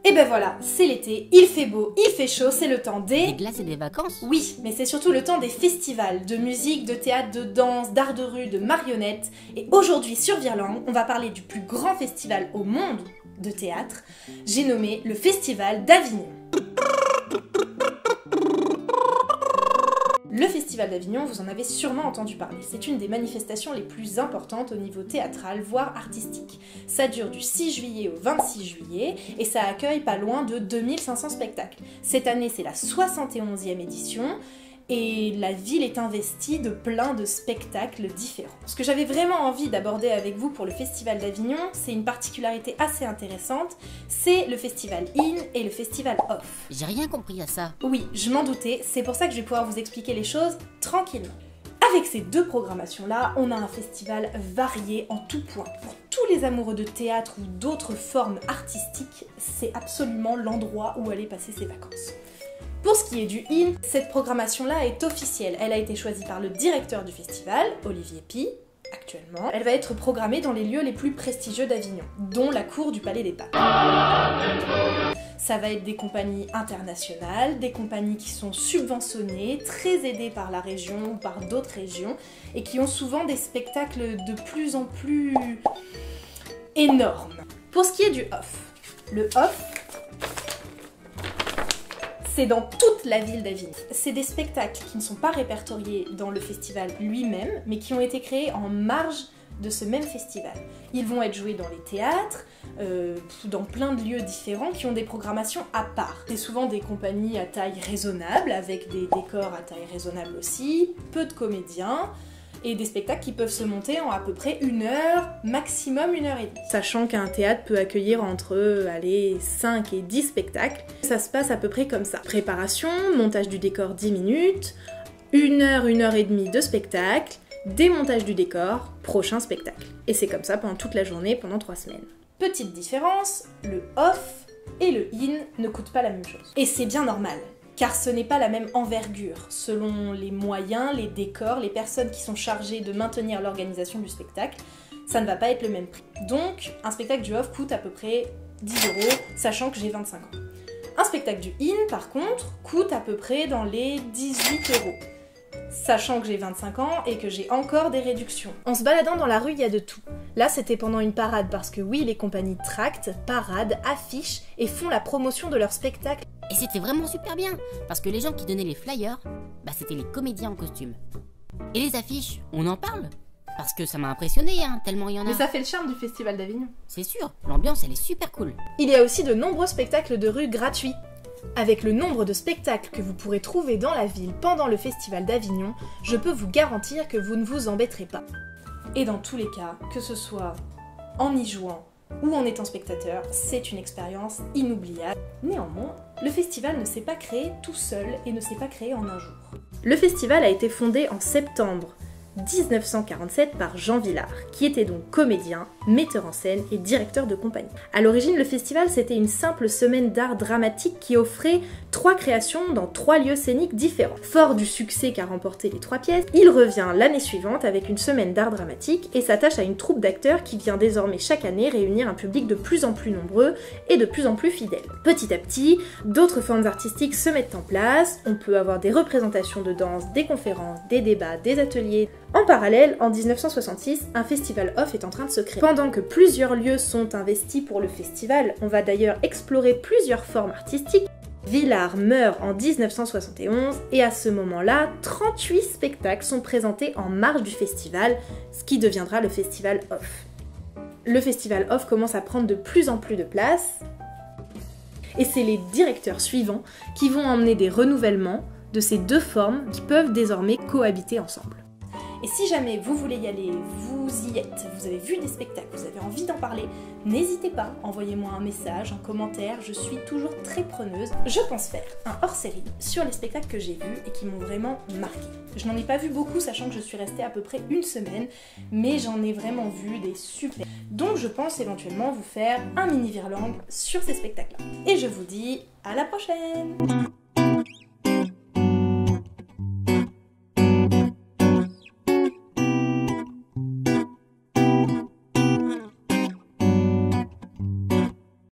Et ben voilà, c'est l'été, il fait beau, il fait chaud, c'est le temps Des glaces et des vacances? Oui, mais c'est surtout le temps des festivals, de musique, de théâtre, de danse, d'art de rue, de marionnettes. Et aujourd'hui sur Virlang, on va parler du plus grand festival au monde de théâtre. J'ai nommé le Festival d'Avignon. Le Festival d'Avignon, vous en avez sûrement entendu parler. C'est une des manifestations les plus importantes au niveau théâtral, voire artistique. Ça dure du 6 juillet au 26 juillet et ça accueille pas loin de 2500 spectacles. Cette année, c'est la 71e édition et la ville est investie de plein de spectacles différents. Ce que j'avais vraiment envie d'aborder avec vous pour le Festival d'Avignon, c'est une particularité assez intéressante, c'est le Festival In et le Festival Off. J'ai rien compris à ça. Oui, je m'en doutais, c'est pour ça que je vais pouvoir vous expliquer les choses tranquillement. Avec ces deux programmations-là, on a un festival varié en tout point. Pour tous les amoureux de théâtre ou d'autres formes artistiques, c'est absolument l'endroit où aller passer ses vacances. Pour ce qui est du In, cette programmation-là est officielle. Elle a été choisie par le directeur du festival, Olivier Py, actuellement. Elle va être programmée dans les lieux les plus prestigieux d'Avignon, dont la cour du Palais des Papes. Ça va être des compagnies internationales, des compagnies qui sont subventionnées, très aidées par la région ou par d'autres régions, et qui ont souvent des spectacles de plus en plus énormes. Pour ce qui est du Off, le Off, c'est dans toute la ville d'Avignon. C'est des spectacles qui ne sont pas répertoriés dans le festival lui-même, mais qui ont été créés en marge de ce même festival. Ils vont être joués dans les théâtres, dans plein de lieux différents qui ont des programmations à part. C'est souvent des compagnies à taille raisonnable, avec des décors à taille raisonnable aussi, peu de comédiens, et des spectacles qui peuvent se monter en à peu près 1 heure, maximum 1 heure et demie. Sachant qu'un théâtre peut accueillir entre 5 et 10 spectacles, ça se passe à peu près comme ça. Préparation, montage du décor 10 minutes, 1 heure et demie de spectacle, démontage du décor, prochain spectacle. Et c'est comme ça pendant toute la journée, pendant 3 semaines. Petite différence, le Off et le In ne coûtent pas la même chose. Et c'est bien normal. Car ce n'est pas la même envergure, selon les moyens, les décors, les personnes qui sont chargées de maintenir l'organisation du spectacle, ça ne va pas être le même prix. Donc, un spectacle du Off coûte à peu près 10 €, sachant que j'ai 25 ans. Un spectacle du In, par contre, coûte à peu près dans les 18 €, sachant que j'ai 25 ans et que j'ai encore des réductions. En se baladant dans la rue, il y a de tout. Là, c'était pendant une parade, parce que oui, les compagnies tractent, paradent, affichent et font la promotion de leur spectacle. Et c'était vraiment super bien, parce que les gens qui donnaient les flyers, c'était les comédiens en costume. Et les affiches, on en parle? Parce que ça m'a impressionné, tellement il y en a. Mais ça fait le charme du Festival d'Avignon. C'est sûr, l'ambiance elle est super cool. Il y a aussi de nombreux spectacles de rue gratuits. Avec le nombre de spectacles que vous pourrez trouver dans la ville pendant le Festival d'Avignon, je peux vous garantir que vous ne vous embêterez pas. Et dans tous les cas, que ce soit en y jouant ou en étant spectateur, c'est une expérience inoubliable. Néanmoins, le festival ne s'est pas créé tout seul et ne s'est pas créé en un jour. Le festival a été fondé en septembre 1947 par Jean Vilar, qui était donc comédien, metteur en scène et directeur de compagnie. À l'origine, le festival, c'était une simple semaine d'art dramatique qui offrait 3 créations dans 3 lieux scéniques différents. Fort du succès qu'a remporté les 3 pièces, il revient l'année suivante avec une semaine d'art dramatique et s'attache à une troupe d'acteurs qui vient désormais chaque année réunir un public de plus en plus nombreux et de plus en plus fidèle. Petit à petit, d'autres formes artistiques se mettent en place, on peut avoir des représentations de danse, des conférences, des débats, des ateliers. En parallèle, en 1966, un festival Off est en train de se créer. Pendant que plusieurs lieux sont investis pour le festival, on va d'ailleurs explorer plusieurs formes artistiques. Vilar meurt en 1971 et à ce moment-là, 38 spectacles sont présentés en marge du festival, ce qui deviendra le Festival Off. Le Festival Off commence à prendre de plus en plus de place et c'est les directeurs suivants qui vont emmener des renouvellements de ces deux formes qui peuvent désormais cohabiter ensemble. Et si jamais vous voulez y aller, vous y êtes, vous avez vu des spectacles, vous avez envie d'en parler, n'hésitez pas, envoyez-moi un message, un commentaire, je suis toujours très preneuse. Je pense faire un hors-série sur les spectacles que j'ai vus et qui m'ont vraiment marqué. Je n'en ai pas vu beaucoup, sachant que je suis restée à peu près 1 semaine, mais j'en ai vraiment vu des super. Donc je pense éventuellement vous faire un mini Virlang sur ces spectacles-là. Et je vous dis à la prochaine!